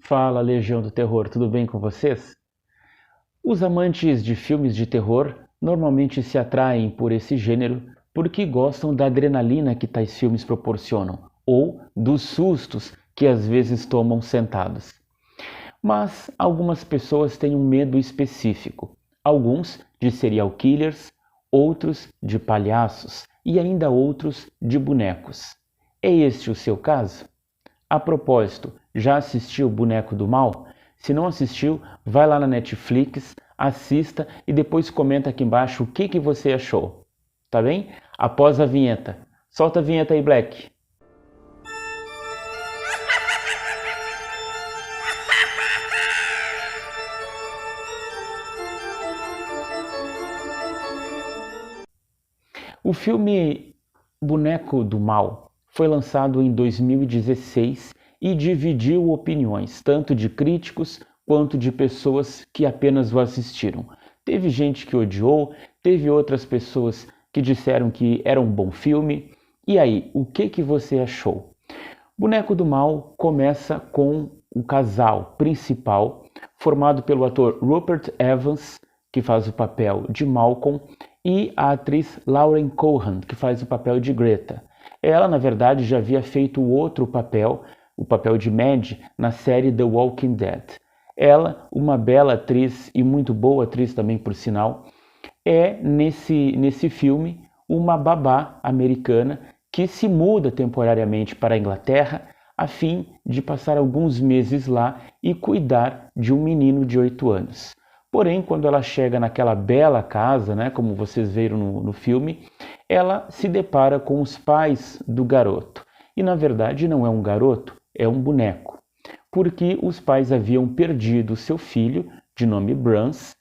Fala, Legião do Terror, tudo bem com vocês? Os amantes de filmes de terror normalmente se atraem por esse gênero porque gostam da adrenalina que tais filmes proporcionam ou dos sustos que às vezes tomam sentados. Mas algumas pessoas têm um medo específico, alguns de serial killers, outros de palhaços e ainda outros de bonecos. É este o seu caso? A propósito, já assistiu Boneco do Mal? Se não assistiu, vai lá na Netflix, assista e depois comenta aqui embaixo o que você achou. Tá bem? Após a vinheta. Solta a vinheta aí, Black. O filme Boneco do Mal foi lançado em 2016 e dividiu opiniões, tanto de críticos quanto de pessoas que apenas o assistiram. Teve gente que odiou, teve outras pessoas que disseram que era um bom filme. E aí, o que você achou? Boneco do Mal começa com o casal principal, formado pelo ator Rupert Evans, que faz o papel de Malcolm, e a atriz Lauren Cohan, que faz o papel de Greta. Ela, na verdade, já havia feito outro papel, o papel de Mad, na série The Walking Dead. Ela, uma bela atriz e muito boa atriz também, por sinal, é nesse filme uma babá americana que se muda temporariamente para a Inglaterra a fim de passar alguns meses lá e cuidar de um menino de 8 anos. Porém, quando ela chega naquela bela casa, né, como vocês viram no filme, ela se depara com os pais do garoto. E na verdade não é um garoto, é um boneco. Porque os pais haviam perdido seu filho, de nome Brans,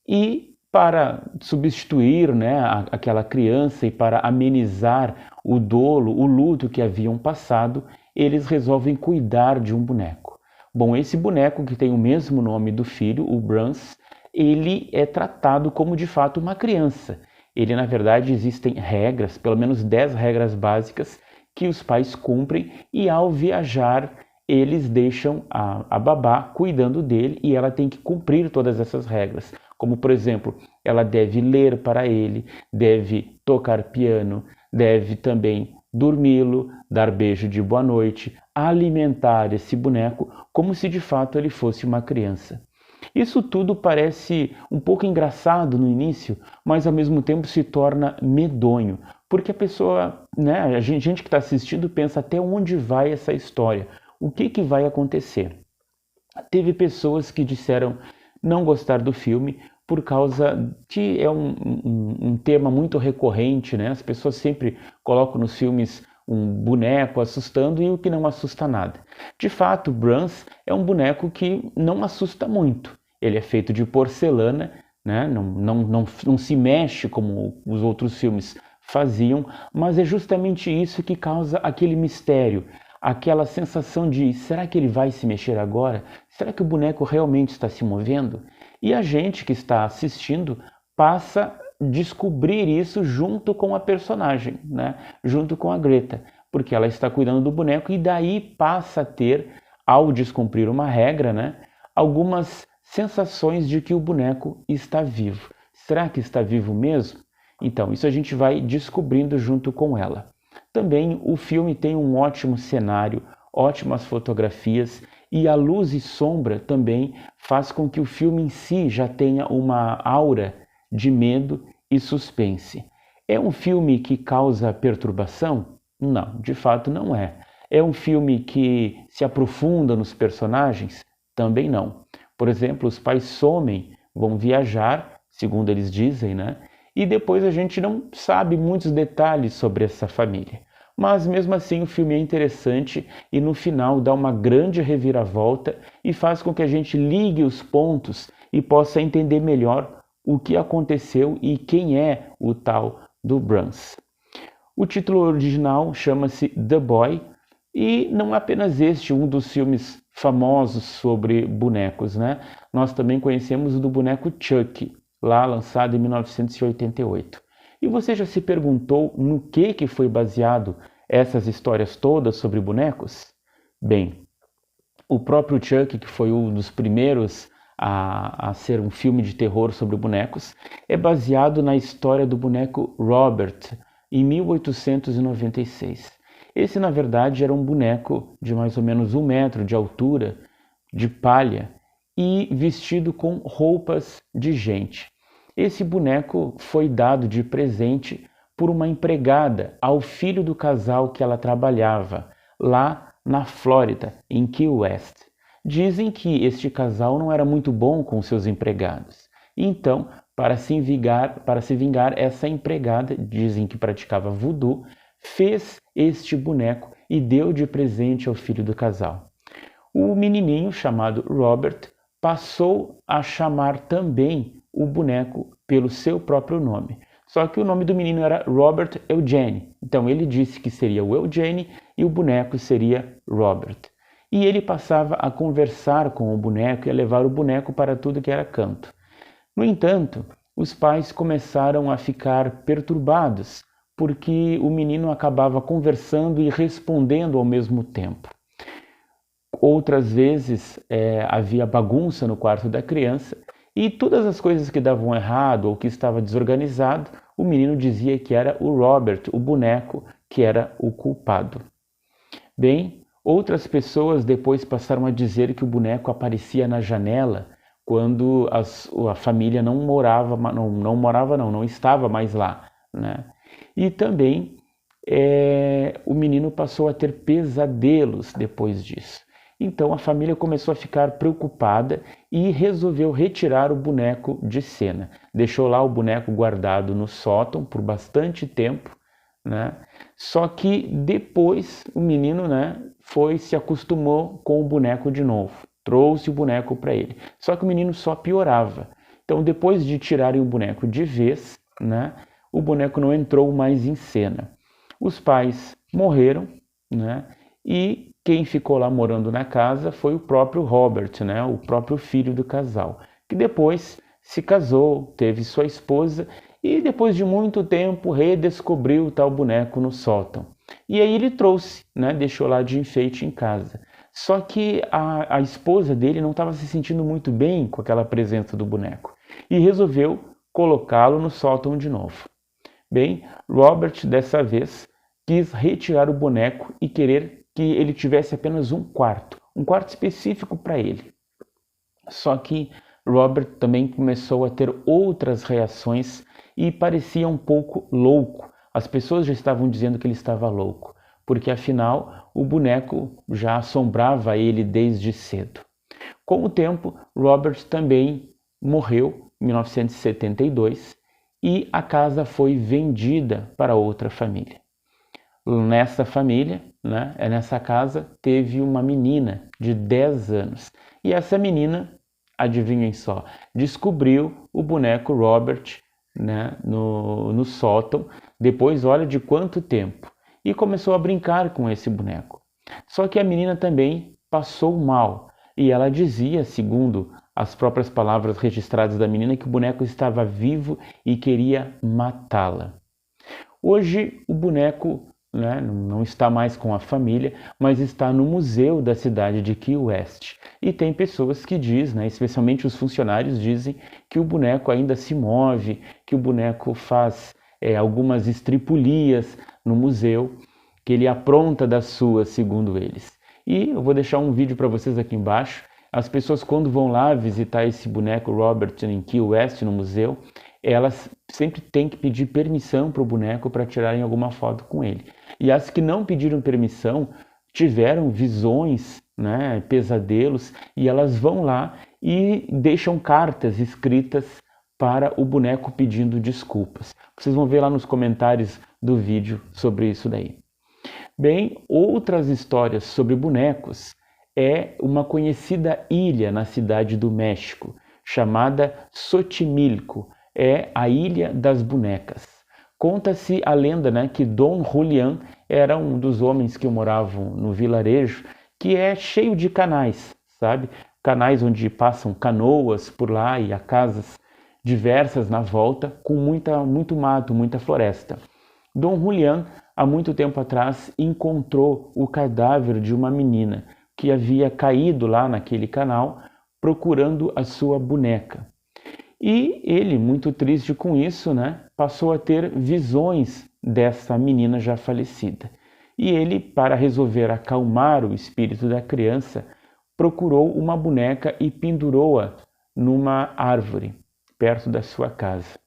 e para substituir, né, aquela criança e para amenizar o dolo, o luto que haviam passado, eles resolvem cuidar de um boneco. Bom, esse boneco, que tem o mesmo nome do filho, o Brans, ele é tratado como de fato uma criança. Ele, na verdade, existem regras, pelo menos 10 regras básicas, que os pais cumprem e ao viajar eles deixam a babá cuidando dele e ela tem que cumprir todas essas regras. Como, por exemplo, ela deve ler para ele, deve tocar piano, deve também dormi-lo, dar beijo de boa noite, alimentar esse boneco como se de fato ele fosse uma criança. Isso tudo parece um pouco engraçado no início, mas ao mesmo tempo se torna medonho, porque a pessoa, né, a gente que está assistindo pensa até onde vai essa história, o que vai acontecer. Teve pessoas que disseram não gostar do filme por causa que é um tema muito recorrente, né? As pessoas sempre colocam nos filmes um boneco assustando e o que não assusta nada. De fato, Brans é um boneco que não assusta muito. Ele é feito de porcelana, né? Não se mexe como os outros filmes faziam, mas é justamente isso que causa aquele mistério, aquela sensação de será que ele vai se mexer agora? Será que o boneco realmente está se movendo? E a gente que está assistindo passa a descobrir isso junto com a personagem, né? Junto com a Greta, porque ela está cuidando do boneco e daí passa a ter, ao descumprir uma regra, né, algumas sensações de que o boneco está vivo. Será que está vivo mesmo? Então, isso a gente vai descobrindo junto com ela. Também o filme tem um ótimo cenário, ótimas fotografias e a luz e sombra também faz com que o filme em si já tenha uma aura de medo e suspense. É um filme que causa perturbação? Não, de fato não é. É um filme que se aprofunda nos personagens? Também não. Por exemplo, os pais somem, vão viajar, segundo eles dizem, né? E depois a gente não sabe muitos detalhes sobre essa família. Mas mesmo assim o filme é interessante e no final dá uma grande reviravolta e faz com que a gente ligue os pontos e possa entender melhor o que aconteceu e quem é o tal do Brans. O título original chama-se The Boy e não é apenas este um dos filmes famosos sobre bonecos, né? Nós também conhecemos o do boneco Chuck, lá lançado em 1988. E você já se perguntou no que foi baseado essas histórias todas sobre bonecos? Bem, O próprio Chuck, que foi um dos primeiros a ser um filme de terror sobre bonecos, é baseado na história do boneco Robert, em 1896. Esse, na verdade, era um boneco de mais ou menos 1 metro de altura, de palha, e vestido com roupas de gente. Esse boneco foi dado de presente por uma empregada ao filho do casal que ela trabalhava, lá na Flórida, em Key West. Dizem que este casal não era muito bom com seus empregados. Então, para se vingar, essa empregada, dizem que praticava voodoo, fez este boneco e deu de presente ao filho do casal. O menininho, chamado Robert, passou a chamar também o boneco pelo seu próprio nome. Só que o nome do menino era Robert Eugene. Então ele disse que seria o Eugene e o boneco seria Robert. E ele passava a conversar com o boneco e a levar o boneco para tudo que era canto. No entanto, os pais começaram a ficar perturbados, porque o menino acabava conversando e respondendo ao mesmo tempo. Outras vezes havia bagunça no quarto da criança e todas as coisas que davam errado ou que estava desorganizado, o menino dizia que era o Robert, o boneco, que era o culpado. Bem, outras pessoas depois passaram a dizer que o boneco aparecia na janela quando a família não estava mais lá, né? E também o menino passou a ter pesadelos depois disso. Então a família começou a ficar preocupada e resolveu retirar o boneco de cena. Deixou lá o boneco guardado no sótão por bastante tempo, né? Só que depois o menino, né, se acostumou com o boneco de novo. Trouxe o boneco para ele. Só que o menino só piorava. Então depois de tirarem o boneco de vez, né, o boneco não entrou mais em cena. Os pais morreram, né? E quem ficou lá morando na casa foi o próprio Robert, né? O próprio filho do casal, que depois se casou, teve sua esposa e depois de muito tempo redescobriu o tal boneco no sótão. E aí ele trouxe, né? Deixou lá de enfeite em casa. Só que a esposa dele não estava se sentindo muito bem com aquela presença do boneco e resolveu colocá-lo no sótão de novo. Bem, Robert dessa vez quis retirar o boneco e querer que ele tivesse apenas um quarto específico para ele. Só que Robert também começou a ter outras reações e parecia um pouco louco. As pessoas já estavam dizendo que ele estava louco, porque afinal o boneco já assombrava ele desde cedo. Com o tempo, Robert também morreu em 1972 e a casa foi vendida para outra família. Nessa família, né, nessa casa, teve uma menina de 10 anos. E essa menina, adivinhem só, descobriu o boneco Robert, né, no sótão, depois olha de quanto tempo, e começou a brincar com esse boneco. Só que a menina também passou mal, e ela dizia, segundo as próprias palavras registradas da menina, que o boneco estava vivo e queria matá-la. Hoje o boneco, né, não está mais com a família, mas está no museu da cidade de Key West. E tem pessoas que dizem, né, especialmente os funcionários, dizem que o boneco ainda se move, que o boneco faz algumas estripulias no museu, que ele apronta das suas, segundo eles. E eu vou deixar um vídeo para vocês aqui embaixo. As pessoas, quando vão lá visitar esse boneco Robert em Key West, no museu, elas sempre têm que pedir permissão para o boneco para tirarem alguma foto com ele. E as que não pediram permissão tiveram visões, né, pesadelos, e elas vão lá e deixam cartas escritas para o boneco pedindo desculpas. Vocês vão ver lá nos comentários do vídeo sobre isso daí. Bem, outras histórias sobre bonecos é uma conhecida ilha na cidade do México, chamada Xochimilco, é a Ilha das Bonecas. Conta-se a lenda, né, que Dom Julián era um dos homens que moravam no vilarejo, que é cheio de canais, sabe? Canais onde passam canoas por lá e há casas diversas na volta, com muito mato, muita floresta. Dom Julián, há muito tempo atrás, encontrou o cadáver de uma menina que havia caído lá naquele canal procurando a sua boneca. E ele, muito triste com isso, passou a ter visões dessa menina já falecida. E ele, para resolver acalmar o espírito da criança, procurou uma boneca e pendurou-a numa árvore perto da sua casa.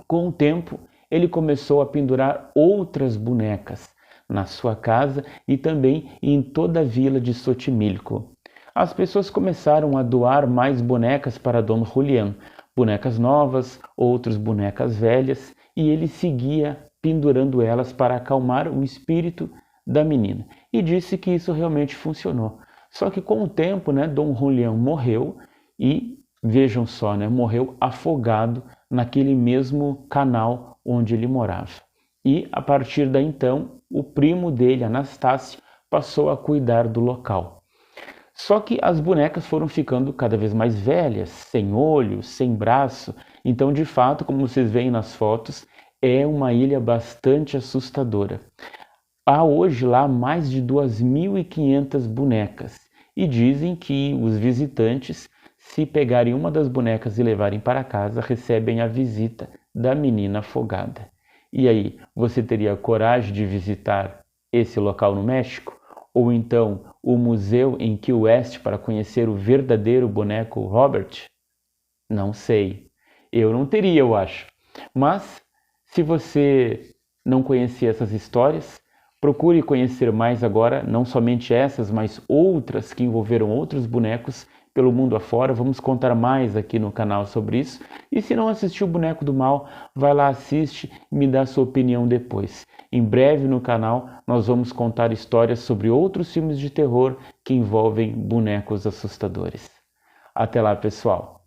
Com o tempo, ele começou a pendurar outras bonecas na sua casa e também em toda a vila de Xochimilco. As pessoas começaram a doar mais bonecas para Dom Julián, bonecas novas, outras bonecas velhas, e ele seguia pendurando elas para acalmar o espírito da menina. E disse que isso realmente funcionou. Só que com o tempo, Dom Julián morreu e, vejam só, morreu afogado naquele mesmo canal onde ele morava. E, a partir daí então, o primo dele, Anastácio, passou a cuidar do local. Só que as bonecas foram ficando cada vez mais velhas, sem olho, sem braço. Então, de fato, como vocês veem nas fotos, é uma ilha bastante assustadora. Há hoje lá mais de 2.500 bonecas e dizem que os visitantes, se pegarem uma das bonecas e levarem para casa, recebem a visita da menina afogada. E aí, você teria coragem de visitar esse local no México? Ou então o museu em Key West para conhecer o verdadeiro boneco Robert? Não sei. Eu não teria, eu acho. Mas, se você não conhecia essas histórias, procure conhecer mais agora, não somente essas, mas outras que envolveram outros bonecos pelo mundo afora. Vamos contar mais aqui no canal sobre isso. E se não assistiu o Boneco do Mal, vai lá, assiste e me dá sua opinião depois. Em breve no canal nós vamos contar histórias sobre outros filmes de terror que envolvem bonecos assustadores. Até lá, pessoal!